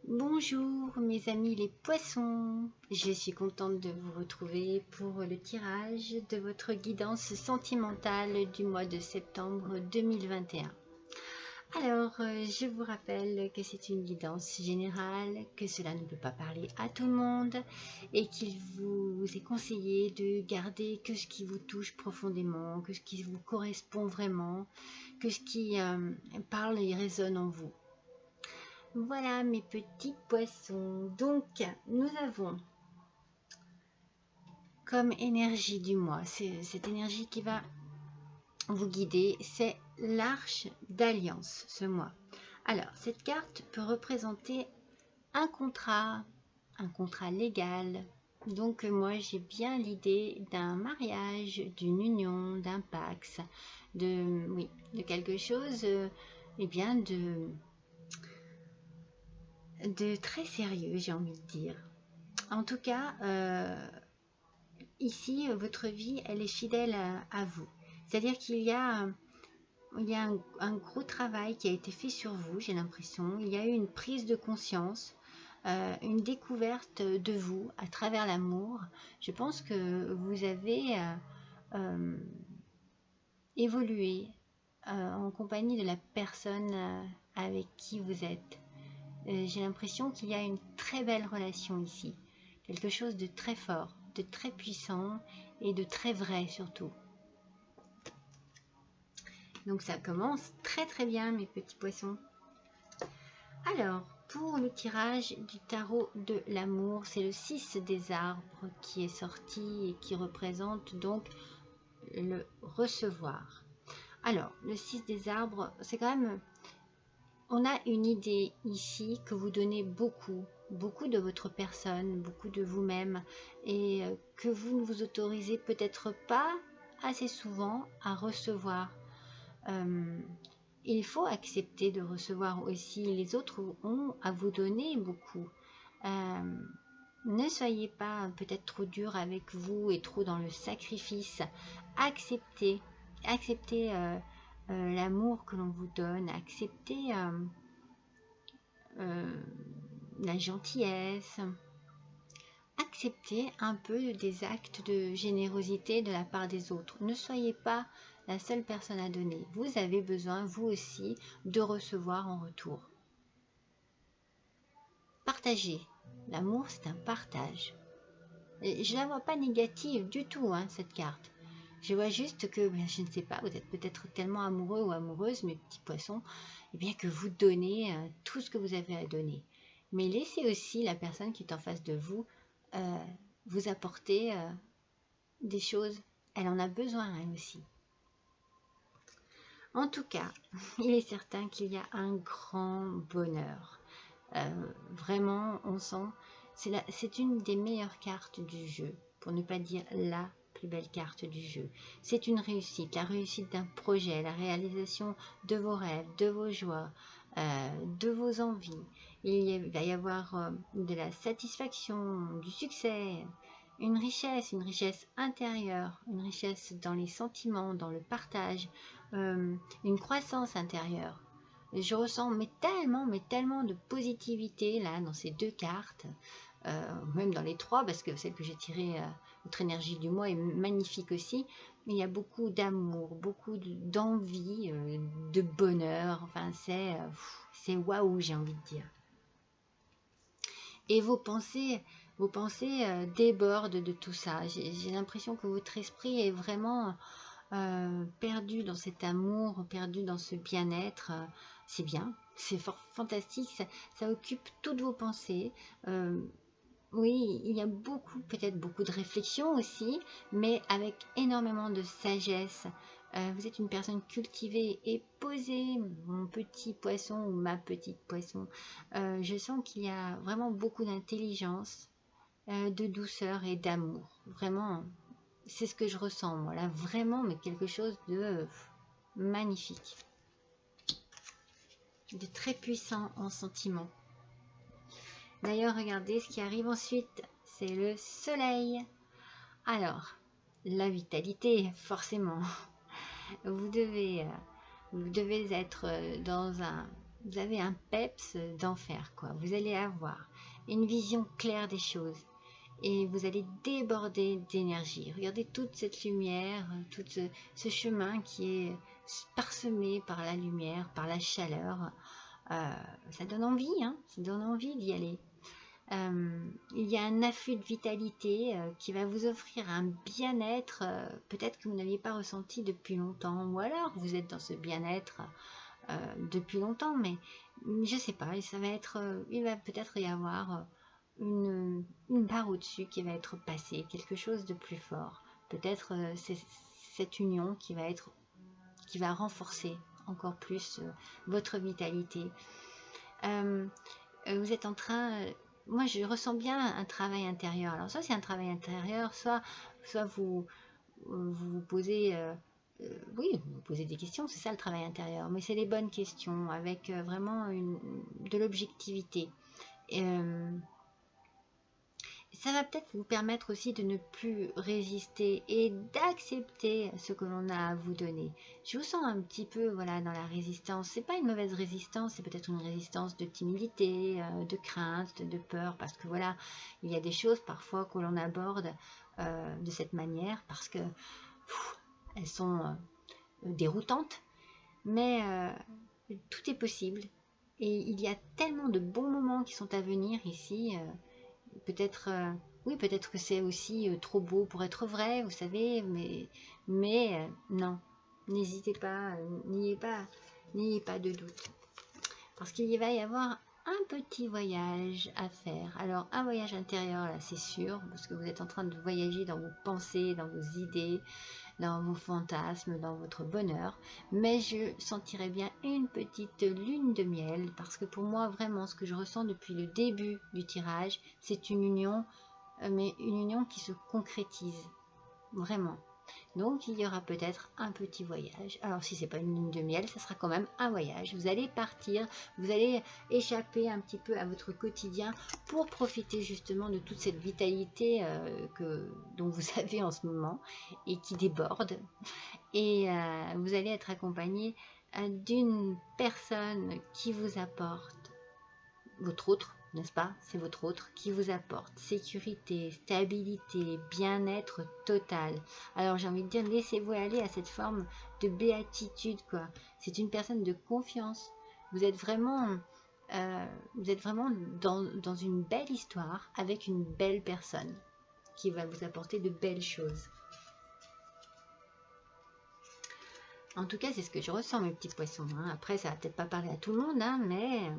Bonjour mes amis les poissons, je suis contente de vous retrouver pour le tirage de votre guidance sentimentale du mois de septembre 2021. Alors, je vous rappelle que c'est une guidance générale, que cela ne peut pas parler à tout le monde et qu'il vous est conseillé de garder que ce qui vous touche profondément, que ce qui vous correspond vraiment, que ce qui parle et résonne en vous. Voilà mes petits poissons. Donc, nous avons comme énergie du mois, c'est cette énergie qui va vous guider, c'est l'Arche d'Alliance ce mois. Alors, cette carte peut représenter un contrat légal. Donc, moi, j'ai bien l'idée d'un mariage, d'une union, d'un pax, de quelque chose, bien de très sérieux, j'ai envie de dire. En tout cas, ici, votre vie, elle est fidèle à vous. C'est-à-dire qu'il y a, un gros travail qui a été fait sur vous, j'ai l'impression. Il y a eu une prise de conscience, une découverte de vous à travers l'amour. Je pense que vous avez évolué en compagnie de la personne avec qui vous êtes. J'ai l'impression qu'il y a une très belle relation ici. Quelque chose de très fort, de très puissant et de très vrai surtout. Donc ça commence très très bien mes petits poissons. Alors, pour le tirage du tarot de l'amour, c'est le 6 des arbres qui est sorti et qui représente donc le recevoir. Alors, le 6 des arbres, c'est quand même... On a une idée ici que vous donnez beaucoup de votre personne, beaucoup de vous-même, et que vous ne vous autorisez peut-être pas assez souvent à recevoir. Il faut accepter de recevoir aussi. Les autres ont à vous donner beaucoup. Ne soyez pas peut-être trop dur avec vous et trop dans le sacrifice. Acceptez l'amour que l'on vous donne, acceptez la gentillesse, acceptez un peu des actes de générosité de la part des autres. Ne soyez pas la seule personne à donner. Vous avez besoin, vous aussi, de recevoir en retour. Partagez. L'amour, c'est un partage. Et je ne la vois pas négative du tout, cette carte. Je vois juste que, je ne sais pas, vous êtes peut-être tellement amoureux ou amoureuse, mes petits poissons, bien que vous donnez tout ce que vous avez à donner. Mais laissez aussi la personne qui est en face de vous vous apporter des choses. Elle en a besoin, elle aussi. En tout cas, il est certain qu'il y a un grand bonheur. Vraiment, on sent, c'est une des meilleures cartes du jeu, pour ne pas dire la plus belle carte du jeu. C'est une réussite, la réussite d'un projet, la réalisation de vos rêves, de vos joies, de vos envies. Il va y avoir de la satisfaction, du succès, une richesse intérieure, une richesse dans les sentiments, dans le partage, une croissance intérieure. Je ressens tellement de positivité là dans ces deux cartes, même dans les trois, parce que celle que j'ai tirée, notre énergie du mois est magnifique aussi. Il y a beaucoup d'amour, beaucoup d'envie, de bonheur. Enfin, c'est waouh, j'ai envie de dire. Et vos pensées débordent de tout ça. J'ai l'impression que votre esprit est vraiment perdu dans cet amour, perdu dans ce bien-être. C'est bien, c'est fantastique, ça occupe toutes vos pensées. Oui, il y a peut-être beaucoup de réflexion aussi, mais avec énormément de sagesse. Vous êtes une personne cultivée et posée, mon petit poisson ou ma petite poisson. Je sens qu'il y a vraiment beaucoup d'intelligence, de douceur et d'amour. Vraiment, c'est ce que je ressens, moi, là, vraiment, mais quelque chose de magnifique. De très puissant en sentiment. D'ailleurs, regardez ce qui arrive ensuite, c'est le soleil. Alors, la vitalité, forcément. Vous devez être dans vous avez un peps d'enfer, quoi. Vous allez avoir une vision claire des choses et vous allez déborder d'énergie. Regardez toute cette lumière, tout ce chemin qui est parsemé par la lumière, par la chaleur. Ça donne envie, hein, ça donne envie d'y aller. Il y a un afflux de vitalité qui va vous offrir un bien-être peut-être que vous n'aviez pas ressenti depuis longtemps, ou alors vous êtes dans ce bien-être depuis longtemps, mais je sais pas, ça va être, il va peut-être y avoir une barre au-dessus qui va être passée, quelque chose de plus fort. Peut-être c'est cette union qui va renforcer encore plus votre vitalité. Vous êtes en train, moi je ressens bien un travail intérieur. Alors soit c'est un travail intérieur, soit vous posez, oui, vous posez des questions, c'est ça le travail intérieur, mais c'est les bonnes questions avec vraiment de l'objectivité. Ça va peut-être vous permettre aussi de ne plus résister et d'accepter ce que l'on a à vous donner. Je vous sens un petit peu voilà, dans la résistance. C'est pas une mauvaise résistance, c'est peut-être une résistance de timidité, de crainte, de peur, parce que voilà, il y a des choses parfois que l'on aborde de cette manière parce que elles sont déroutantes, mais tout est possible. Et il y a tellement de bons moments qui sont à venir ici. Peut-être, oui, peut-être que c'est aussi trop beau pour être vrai, vous savez, mais non, n'hésitez pas, n'ayez pas de doute. Parce qu'il va y avoir un petit voyage à faire. Alors, un voyage intérieur, là, c'est sûr, parce que vous êtes en train de voyager dans vos pensées, dans vos idées, dans vos fantasmes, dans votre bonheur, mais je sentirais bien une petite lune de miel, parce que pour moi, vraiment, ce que je ressens depuis le début du tirage, c'est une union, mais une union qui se concrétise, vraiment. Donc, il y aura peut-être un petit voyage. Alors, si c'est pas une lune de miel, ça sera quand même un voyage. Vous allez partir, vous allez échapper un petit peu à votre quotidien pour profiter justement de toute cette vitalité dont vous avez en ce moment et qui déborde. Et vous allez être accompagné d'une personne qui vous apporte votre autre, n'est-ce pas? C'est votre autre qui vous apporte sécurité, stabilité, bien-être total. Alors j'ai envie de dire, laissez-vous aller à cette forme de béatitude, quoi. C'est une personne de confiance. Vous êtes vraiment dans une belle histoire avec une belle personne qui va vous apporter de belles choses. En tout cas, c'est ce que je ressens, mes petits poissons. Hein. Après, ça va peut-être pas parler à tout le monde, hein, mais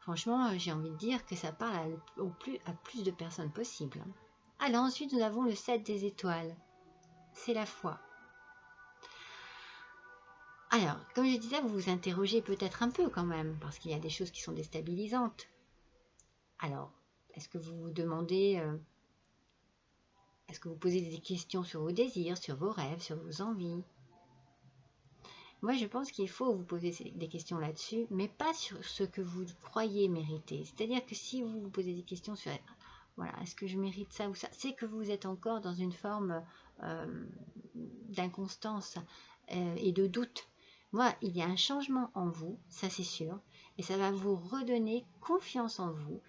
franchement, j'ai envie de dire que ça parle à plus de personnes possible. Alors ensuite, nous avons le 7 des étoiles. C'est la foi. Alors, comme je disais, vous vous interrogez peut-être un peu quand même, parce qu'il y a des choses qui sont déstabilisantes. Alors, est-ce que vous vous demandez, est-ce que vous posez des questions sur vos désirs, sur vos rêves, sur vos envies? Moi, je pense qu'il faut vous poser des questions là-dessus, mais pas sur ce que vous croyez mériter. C'est-à-dire que si vous vous posez des questions sur, voilà, est-ce que je mérite ça ou ça, c'est que vous êtes encore dans une forme d'inconstance et de doute. Moi, il y a un changement en vous, ça c'est sûr, et ça va vous redonner confiance en vous.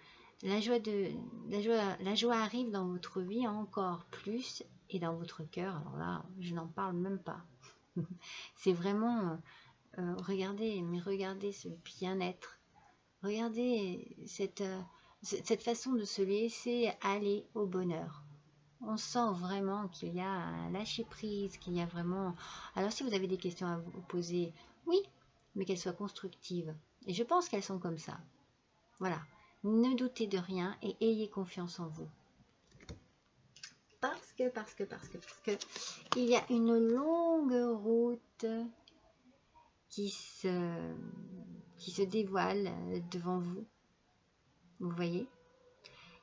La joie arrive dans votre vie encore plus et dans votre cœur. Alors là, je n'en parle même pas. C'est vraiment, regardez ce bien-être, regardez cette façon de se laisser aller au bonheur. On sent vraiment qu'il y a un lâcher-prise, qu'il y a vraiment... Alors si vous avez des questions à vous poser, oui, mais qu'elles soient constructives. Et je pense qu'elles sont comme ça. Voilà, ne doutez de rien et ayez confiance en vous. Parce que il y a une longue route qui se dévoile devant vous. Vous voyez,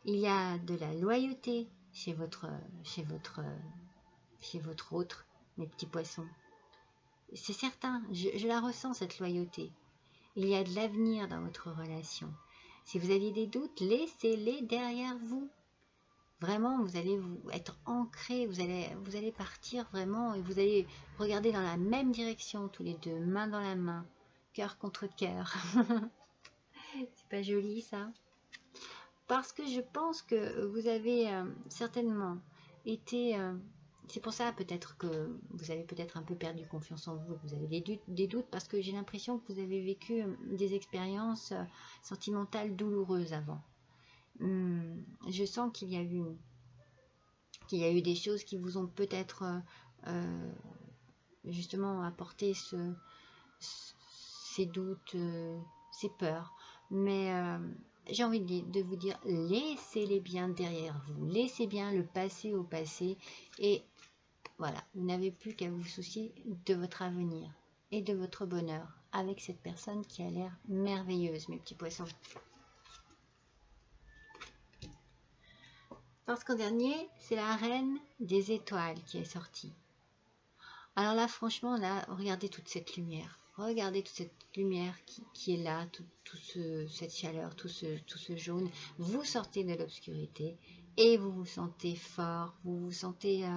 il y a de la loyauté chez votre autre, mes petits poissons. C'est certain, je la ressens cette loyauté. Il y a de l'avenir dans votre relation. Si vous aviez des doutes, laissez-les derrière vous. Vraiment, vous allez être ancrés, vous allez partir vraiment et vous allez regarder dans la même direction, tous les deux, main dans la main, cœur contre cœur. C'est pas joli ça? Parce que je pense que vous avez certainement été... c'est pour ça peut-être que vous avez peut-être un peu perdu confiance en vous, que vous avez des doutes parce que j'ai l'impression que vous avez vécu des expériences sentimentales douloureuses avant. Je sens qu'il y a eu des choses qui vous ont peut-être justement apporté ces doutes, ces peurs. Mais j'ai envie de vous dire, laissez-les bien derrière vous. Laissez bien le passé au passé. Et voilà, vous n'avez plus qu'à vous soucier de votre avenir et de votre bonheur avec cette personne qui a l'air merveilleuse, mes petits poissons. Parce qu'en dernier, c'est la reine des étoiles qui est sortie. Alors là, franchement, là, regardez toute cette lumière. Regardez toute cette lumière qui est là, cette chaleur, tout ce jaune. Vous sortez de l'obscurité et vous vous sentez fort, vous vous sentez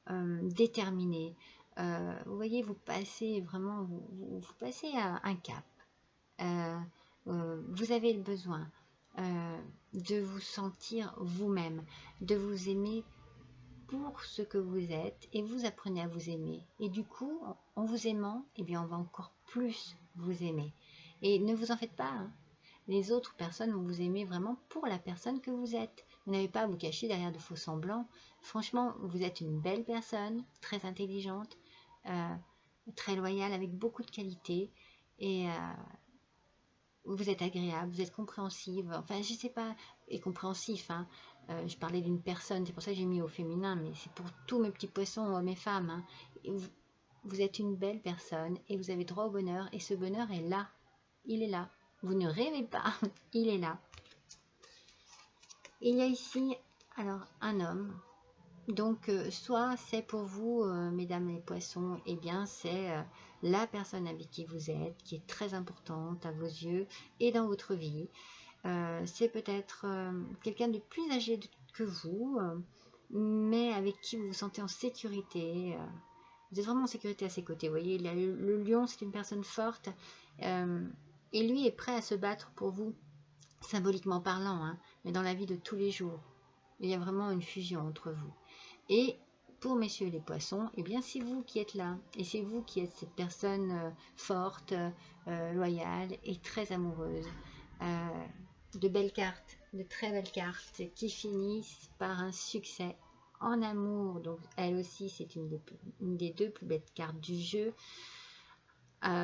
déterminé. Vous voyez, vous passez vraiment, vous passez à un cap. Vous avez le besoin de vous sentir vous-même, de vous aimer pour ce que vous êtes et vous apprenez à vous aimer. Et du coup, en vous aimant, eh bien, on va encore plus vous aimer. Et ne vous en faites pas, hein. Les autres personnes vont vous aimer vraiment pour la personne que vous êtes. Vous n'avez pas à vous cacher derrière de faux semblants. Franchement, vous êtes une belle personne, très intelligente, très loyale, avec beaucoup de qualités. Et vous êtes agréable, vous êtes compréhensive, enfin je sais pas, et compréhensif, hein. Je parlais d'une personne, c'est pour ça que j'ai mis au féminin, mais c'est pour tous mes petits poissons, hommes et femmes, hein. Et vous êtes une belle personne et vous avez droit au bonheur, et ce bonheur est là, il est là. Vous ne rêvez pas, il est là. Il y a ici, alors, un homme. Donc, soit c'est pour vous, mesdames les poissons, eh bien, c'est la personne avec qui vous êtes, qui est très importante à vos yeux et dans votre vie. C'est peut-être quelqu'un de plus âgé que vous, mais avec qui vous vous sentez en sécurité. Vous êtes vraiment en sécurité à ses côtés. Vous voyez, le lion, c'est une personne forte et lui est prêt à se battre pour vous, symboliquement parlant, hein, mais dans la vie de tous les jours. Il y a vraiment une fusion entre vous. Et pour messieurs les poissons, eh bien c'est vous qui êtes là. Et c'est vous qui êtes cette personne forte, loyale et très amoureuse. De belles cartes, de très belles cartes qui finissent par un succès en amour. Donc elle aussi, c'est une des deux plus belles cartes du jeu.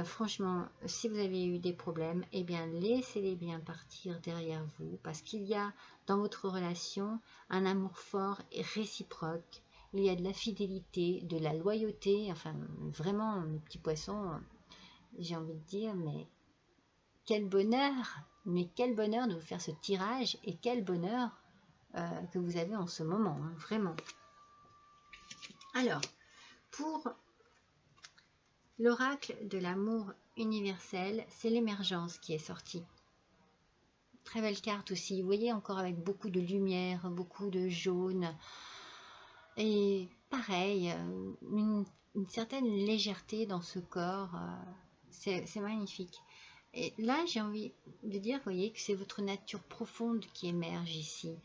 Franchement, si vous avez eu des problèmes, eh bien laissez-les bien partir derrière vous, parce qu'il y a dans votre relation un amour fort et réciproque. Il y a de la fidélité, de la loyauté, enfin vraiment, mes petits poissons, j'ai envie de dire, mais quel bonheur de vous faire ce tirage, et quel bonheur que vous avez en ce moment, hein, vraiment. Alors, pour l'oracle de l'amour universel, c'est l'émergence qui est sortie. Très belle carte aussi, vous voyez, encore avec beaucoup de lumière, beaucoup de jaune. Et pareil, une certaine légèreté dans ce corps, c'est magnifique. Et là, j'ai envie de dire, vous voyez, que c'est votre nature profonde qui émerge ici.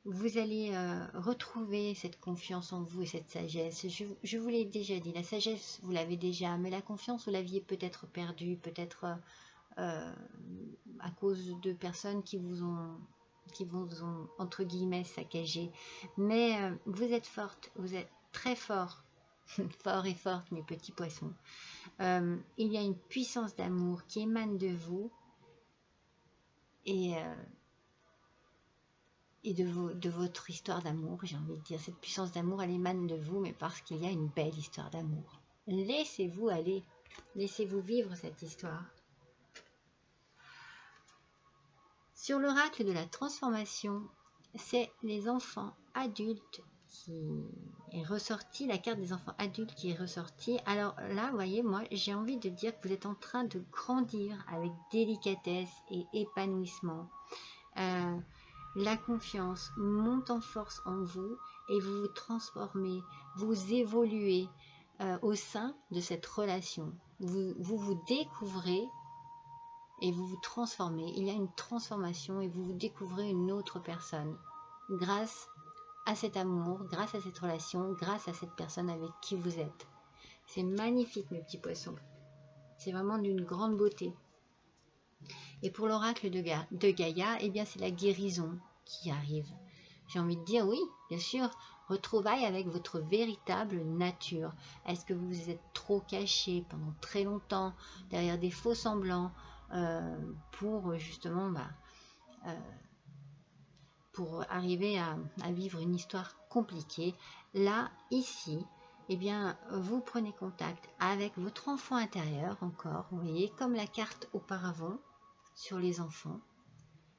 Vous allez retrouver cette confiance en vous et cette sagesse. Je vous l'ai déjà dit, la sagesse, vous l'avez déjà, mais la confiance, vous l'aviez peut-être perdue, peut-être à cause de personnes qui vous ont, entre guillemets, saccagé. Mais vous êtes forte, vous êtes très fort, fort et forte, mes petits poissons. Il y a une puissance d'amour qui émane de vous et de votre histoire d'amour, j'ai envie de dire. Cette puissance d'amour, elle émane de vous, mais parce qu'il y a une belle histoire d'amour. Laissez-vous aller, laissez-vous vivre cette histoire. Sur l'oracle de la transformation, c'est les enfants adultes qui est ressorti, la carte des enfants adultes qui est ressortie. Alors là, vous voyez, moi, j'ai envie de dire que vous êtes en train de grandir avec délicatesse et épanouissement. La confiance monte en force en vous et vous vous transformez, vous évoluez au sein de cette relation. vous découvrez et vous vous transformez. Il y a une transformation et vous vous découvrez une autre personne grâce à cet amour, grâce à cette relation, grâce à cette personne avec qui vous êtes. C'est magnifique, mes petits poissons. C'est vraiment d'une grande beauté. Et pour l'oracle de Gaïa, eh bien c'est la guérison qui arrive. J'ai envie de dire oui, bien sûr, retrouvailles avec votre véritable nature. Est-ce que vous vous êtes trop caché pendant très longtemps derrière des faux semblants pour justement pour arriver à vivre une histoire compliquée? Là, ici, eh bien, vous prenez contact avec votre enfant intérieur encore, vous voyez, comme la carte auparavant sur les enfants.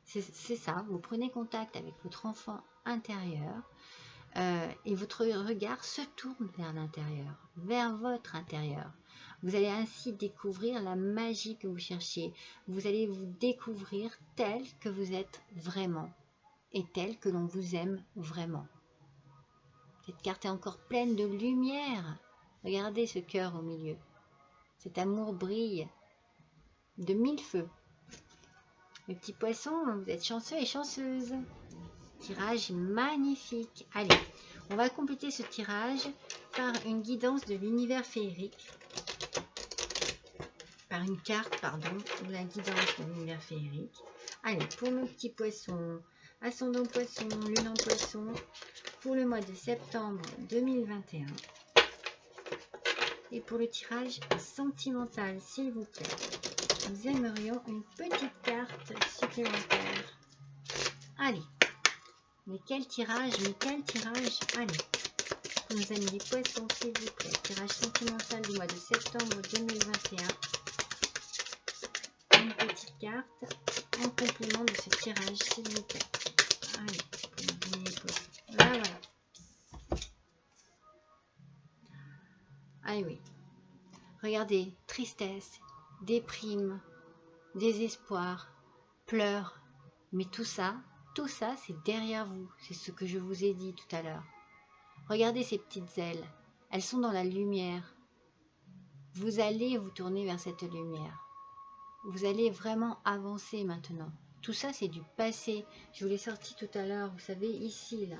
C'est ça, vous prenez contact avec votre enfant intérieur et votre regard se tourne vers l'intérieur, vers votre intérieur. Vous allez ainsi découvrir la magie que vous cherchiez. Vous allez vous découvrir tel que vous êtes vraiment et tel que l'on vous aime vraiment. Cette carte est encore pleine de lumière. Regardez ce cœur au milieu. Cet amour brille de mille feux. Mes petits poissons, vous êtes chanceux et chanceuses. Tirage magnifique. Allez, on va compléter ce tirage par une guidance de l'univers féerique. Par une carte, pardon, de la guidance de l'univers féerique. Allez, pour mes petits poissons, ascendant poisson, lune en poisson, pour le mois de septembre 2021. Et pour le tirage sentimental, s'il vous plaît, nous aimerions une petite carte supplémentaire. Allez, mais quel tirage, allez, pour nos amis les poissons, s'il vous plaît, tirage sentimental du mois de septembre 2021. Une petite carte en complément de ce tirage, s'il vous plaît. Allez, pour nos amis les poissons. Voilà. Ah oui. Regardez, tristesse, déprime, désespoir, pleurs. Mais tout ça, c'est derrière vous. C'est ce que je vous ai dit tout à l'heure. Regardez ces petites ailes. Elles sont dans la lumière. Vous allez vous tourner vers cette lumière. Vous allez vraiment avancer maintenant. Tout ça, c'est du passé. Je vous l'ai sorti tout à l'heure. Vous savez, ici, là,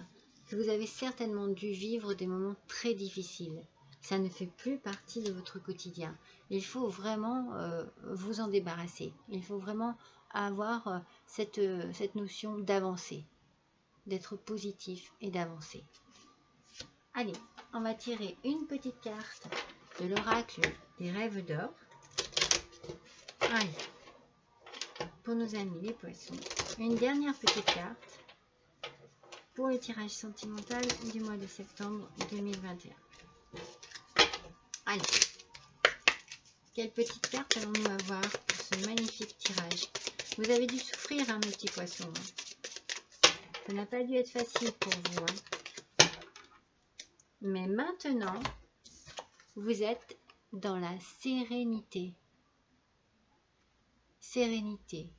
que vous avez certainement dû vivre des moments très difficiles. Ça ne fait plus partie de votre quotidien. Il faut vraiment vous en débarrasser. Il faut vraiment avoir cette notion d'avancer, d'être positif et d'avancer. Allez, on va tirer une petite carte de l'oracle des rêves d'or. Allez, pour nos amis les poissons, une dernière petite carte pour le tirage sentimental du mois de septembre 2021. Allez, quelle petite carte allons-nous avoir pour ce magnifique tirage? Vous avez dû souffrir, hein, mes petits poissons. Ça n'a pas dû être facile pour vous. Hein. Mais maintenant, vous êtes dans la sérénité. Sérénité.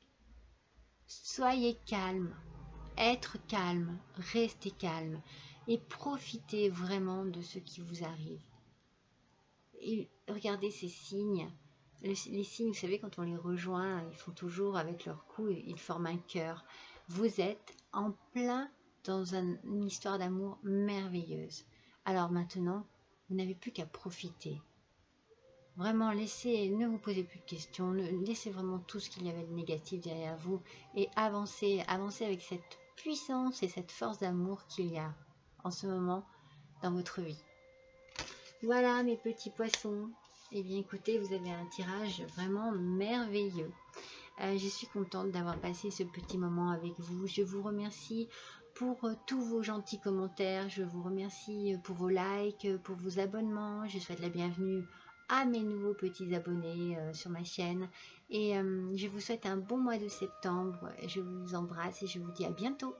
Soyez calme. Être calme. Restez calme. Et profitez vraiment de ce qui vous arrive. Et regardez ces signes. Les signes, vous savez, quand on les rejoint, ils font toujours avec leur cou, ils forment un cœur. Vous êtes en plein dans une histoire d'amour merveilleuse. Alors maintenant, vous n'avez plus qu'à profiter. Vraiment, ne vous posez plus de questions, laissez vraiment tout ce qu'il y avait de négatif derrière vous et avancez avec cette puissance et cette force d'amour qu'il y a en ce moment dans votre vie. Voilà mes petits poissons. Eh bien écoutez, vous avez un tirage vraiment merveilleux. Je suis contente d'avoir passé ce petit moment avec vous. Je vous remercie pour tous vos gentils commentaires. Je vous remercie pour vos likes, pour vos abonnements. Je souhaite la bienvenue à mes nouveaux petits abonnés sur ma chaîne. Et je vous souhaite un bon mois de septembre. Je vous embrasse et je vous dis à bientôt.